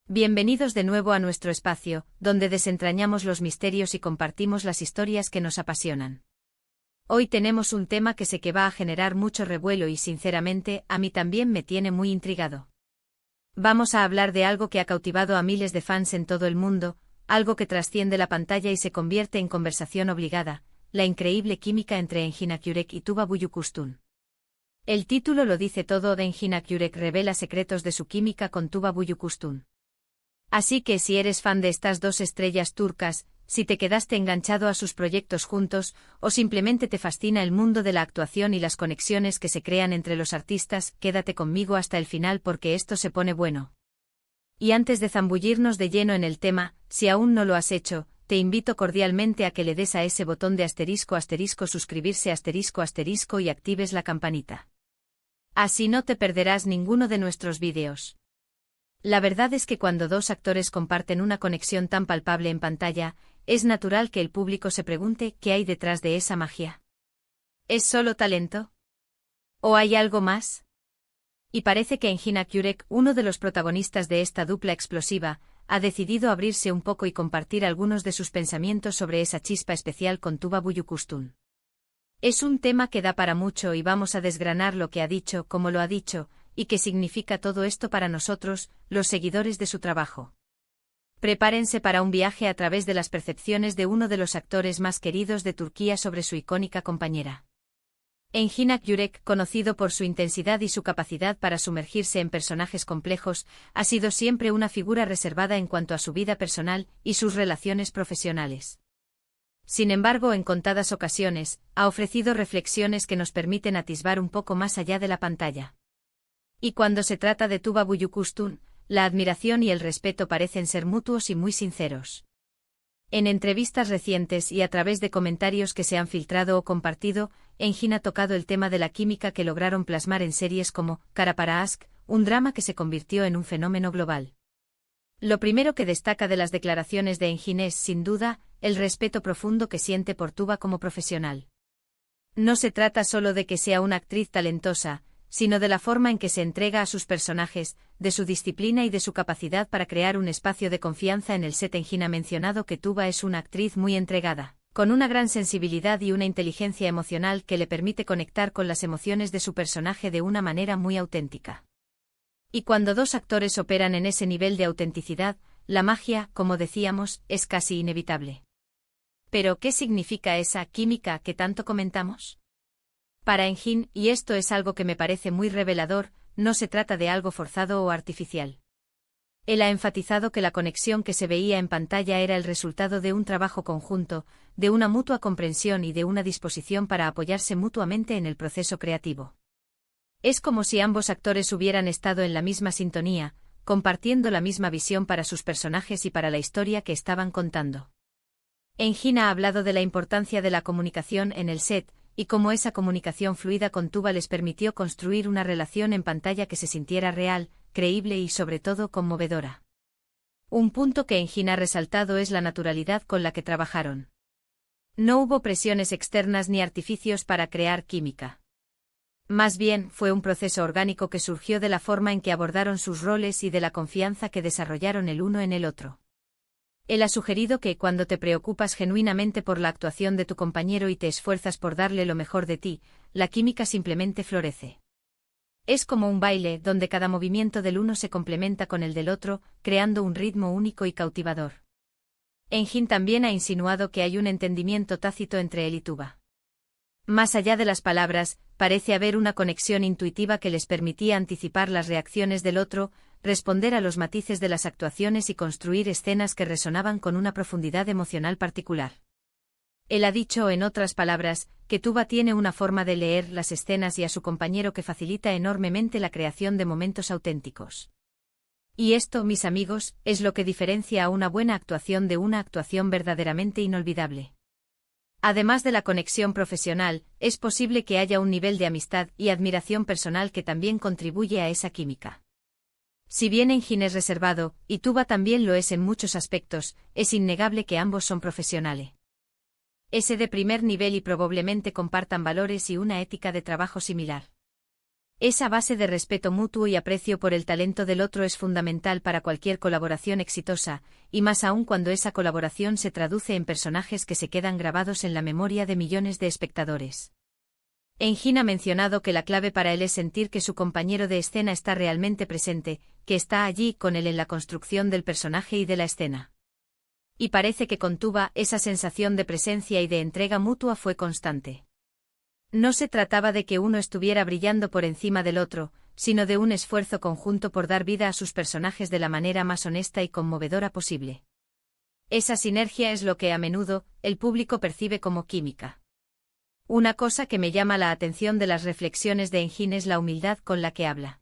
Bienvenidos de nuevo a nuestro espacio, donde desentrañamos los misterios y compartimos las historias que nos apasionan. Hoy tenemos un tema que sé que va a generar mucho revuelo y sinceramente, a mí también me tiene muy intrigado. Vamos a hablar de algo que ha cautivado a miles de fans en todo el mundo, algo que trasciende la pantalla y se convierte en conversación obligada, la increíble química entre Engin Akyurek y Tuba Büyüküstün. El título lo dice todo, Engin Akyurek revela secretos de su química con Tuba Büyüküstün. Así que si eres fan de estas dos estrellas turcas, si te quedaste enganchado a sus proyectos juntos, o simplemente te fascina el mundo de la actuación y las conexiones que se crean entre los artistas, quédate conmigo hasta el final porque esto se pone bueno. Y antes de zambullirnos de lleno en el tema, si aún no lo has hecho, te invito cordialmente a que le des a ese botón de asterisco suscribirse asterisco y actives la campanita. Así no te perderás ninguno de nuestros vídeos. La verdad es que cuando dos actores comparten una conexión tan palpable en pantalla, es natural que el público se pregunte qué hay detrás de esa magia. ¿Es solo talento? ¿O hay algo más? Y parece que Engin Akyurek, uno de los protagonistas de esta dupla explosiva, ha decidido abrirse un poco y compartir algunos de sus pensamientos sobre esa chispa especial con Tuba Büyüküstün. Es un tema que da para mucho y vamos a desgranar lo que ha dicho, cómo lo ha dicho, y qué significa todo esto para nosotros, los seguidores de su trabajo. Prepárense para un viaje a través de las percepciones de uno de los actores más queridos de Turquía sobre su icónica compañera. Engin Akyurek, conocido por su intensidad y su capacidad para sumergirse en personajes complejos, ha sido siempre una figura reservada en cuanto a su vida personal y sus relaciones profesionales. Sin embargo, en contadas ocasiones, ha ofrecido reflexiones que nos permiten atisbar un poco más allá de la pantalla. Y cuando se trata de Tuba Büyüküstün, la admiración y el respeto parecen ser mutuos y muy sinceros. En entrevistas recientes y a través de comentarios que se han filtrado o compartido, Engin ha tocado el tema de la química que lograron plasmar en series como Kara para Aşk, un drama que se convirtió en un fenómeno global. Lo primero que destaca de las declaraciones de Engin es, sin duda, el respeto profundo que siente por Tuba como profesional. No se trata solo de que sea una actriz talentosa, sino de la forma en que se entrega a sus personajes, de su disciplina y de su capacidad para crear un espacio de confianza en el set. Engin ha mencionado que Tuba es una actriz muy entregada, con una gran sensibilidad y una inteligencia emocional que le permite conectar con las emociones de su personaje de una manera muy auténtica. Y cuando dos actores operan en ese nivel de autenticidad, la magia, como decíamos, es casi inevitable. ¿Pero qué significa esa química que tanto comentamos? Para Engin, y esto es algo que me parece muy revelador, no se trata de algo forzado o artificial. Él ha enfatizado que la conexión que se veía en pantalla era el resultado de un trabajo conjunto, de una mutua comprensión y de una disposición para apoyarse mutuamente en el proceso creativo. Es como si ambos actores hubieran estado en la misma sintonía, compartiendo la misma visión para sus personajes y para la historia que estaban contando. Engin ha hablado de la importancia de la comunicación en el set, y cómo esa comunicación fluida con Tuba les permitió construir una relación en pantalla que se sintiera real, creíble y sobre todo conmovedora. Un punto que Engin ha resaltado es la naturalidad con la que trabajaron. No hubo presiones externas ni artificios para crear química. Más bien, fue un proceso orgánico que surgió de la forma en que abordaron sus roles y de la confianza que desarrollaron el uno en el otro. Él ha sugerido que cuando te preocupas genuinamente por la actuación de tu compañero y te esfuerzas por darle lo mejor de ti, la química simplemente florece. Es como un baile donde cada movimiento del uno se complementa con el del otro, creando un ritmo único y cautivador. Engin también ha insinuado que hay un entendimiento tácito entre él y Tuba. Más allá de las palabras, parece haber una conexión intuitiva que les permitía anticipar las reacciones del otro, responder a los matices de las actuaciones y construir escenas que resonaban con una profundidad emocional particular. Él ha dicho, en otras palabras, que Tuba tiene una forma de leer las escenas y a su compañero que facilita enormemente la creación de momentos auténticos. Y esto, mis amigos, es lo que diferencia a una buena actuación de una actuación verdaderamente inolvidable. Además de la conexión profesional, es posible que haya un nivel de amistad y admiración personal que también contribuye a esa química. Si bien Engin es reservado, y Tuba también lo es en muchos aspectos, es innegable que ambos son profesionales. Es de primer nivel y probablemente compartan valores y una ética de trabajo similar. Esa base de respeto mutuo y aprecio por el talento del otro es fundamental para cualquier colaboración exitosa, y más aún cuando esa colaboración se traduce en personajes que se quedan grabados en la memoria de millones de espectadores. Engin ha mencionado que la clave para él es sentir que su compañero de escena está realmente presente, que está allí con él en la construcción del personaje y de la escena. Y parece que con Tuba esa sensación de presencia y de entrega mutua fue constante. No se trataba de que uno estuviera brillando por encima del otro, sino de un esfuerzo conjunto por dar vida a sus personajes de la manera más honesta y conmovedora posible. Esa sinergia es lo que a menudo el público percibe como química. Una cosa que me llama la atención de las reflexiones de Engin es la humildad con la que habla.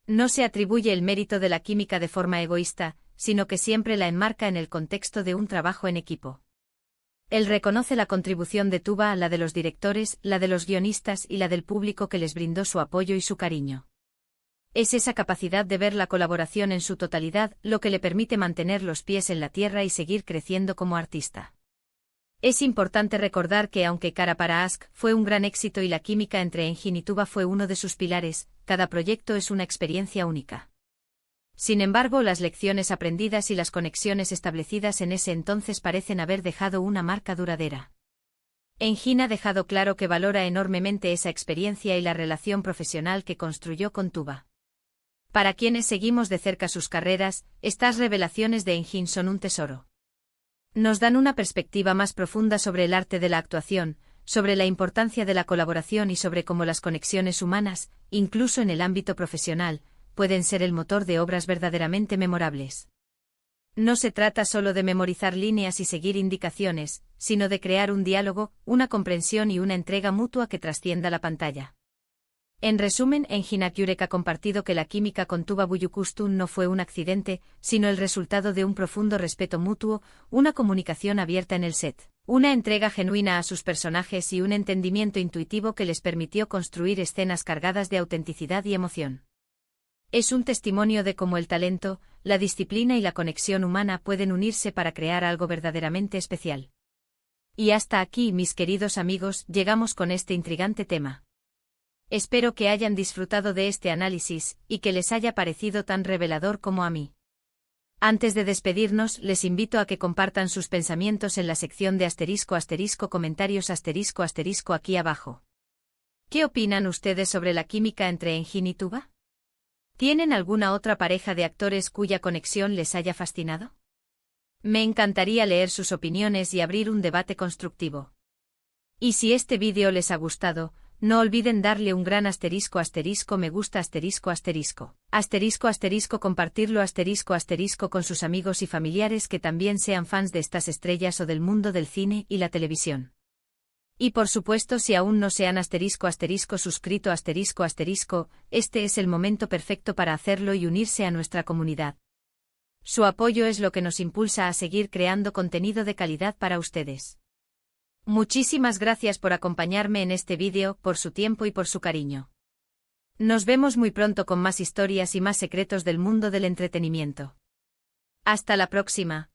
No se atribuye el mérito de la química de forma egoísta, sino que siempre la enmarca en el contexto de un trabajo en equipo. Él reconoce la contribución de Tuba, la de los directores, la de los guionistas y la del público que les brindó su apoyo y su cariño. Es esa capacidad de ver la colaboración en su totalidad lo que le permite mantener los pies en la tierra y seguir creciendo como artista. Es importante recordar que aunque Cara para Ask fue un gran éxito y la química entre Engin y Tuba fue uno de sus pilares, cada proyecto es una experiencia única. Sin embargo, las lecciones aprendidas y las conexiones establecidas en ese entonces parecen haber dejado una marca duradera. Engin ha dejado claro que valora enormemente esa experiencia y la relación profesional que construyó con Tuba. Para quienes seguimos de cerca sus carreras, estas revelaciones de Engin son un tesoro. Nos dan una perspectiva más profunda sobre el arte de la actuación, sobre la importancia de la colaboración y sobre cómo las conexiones humanas, incluso en el ámbito profesional, pueden ser el motor de obras verdaderamente memorables. No se trata solo de memorizar líneas y seguir indicaciones, sino de crear un diálogo, una comprensión y una entrega mutua que trascienda la pantalla. En resumen, Engin Akyurek ha compartido que la química con Tuba Büyüküstün no fue un accidente, sino el resultado de un profundo respeto mutuo, una comunicación abierta en el set, una entrega genuina a sus personajes y un entendimiento intuitivo que les permitió construir escenas cargadas de autenticidad y emoción. Es un testimonio de cómo el talento, la disciplina y la conexión humana pueden unirse para crear algo verdaderamente especial. Y hasta aquí, mis queridos amigos, llegamos con este intrigante tema. Espero que hayan disfrutado de este análisis, y que les haya parecido tan revelador como a mí. Antes de despedirnos, les invito a que compartan sus pensamientos en la sección de *** comentarios *** aquí abajo. ¿Qué opinan ustedes sobre la química entre Engin y Tuba? ¿Tienen alguna otra pareja de actores cuya conexión les haya fascinado? Me encantaría leer sus opiniones y abrir un debate constructivo. Y si este vídeo les ha gustado, no olviden darle un gran *** me gusta *** compartirlo *** con sus amigos y familiares que también sean fans de estas estrellas o del mundo del cine y la televisión. Y por supuesto, si aún no se han suscrito este es el momento perfecto para hacerlo y unirse a nuestra comunidad. Su apoyo es lo que nos impulsa a seguir creando contenido de calidad para ustedes. Muchísimas gracias por acompañarme en este vídeo, por su tiempo y por su cariño. Nos vemos muy pronto con más historias y más secretos del mundo del entretenimiento. Hasta la próxima.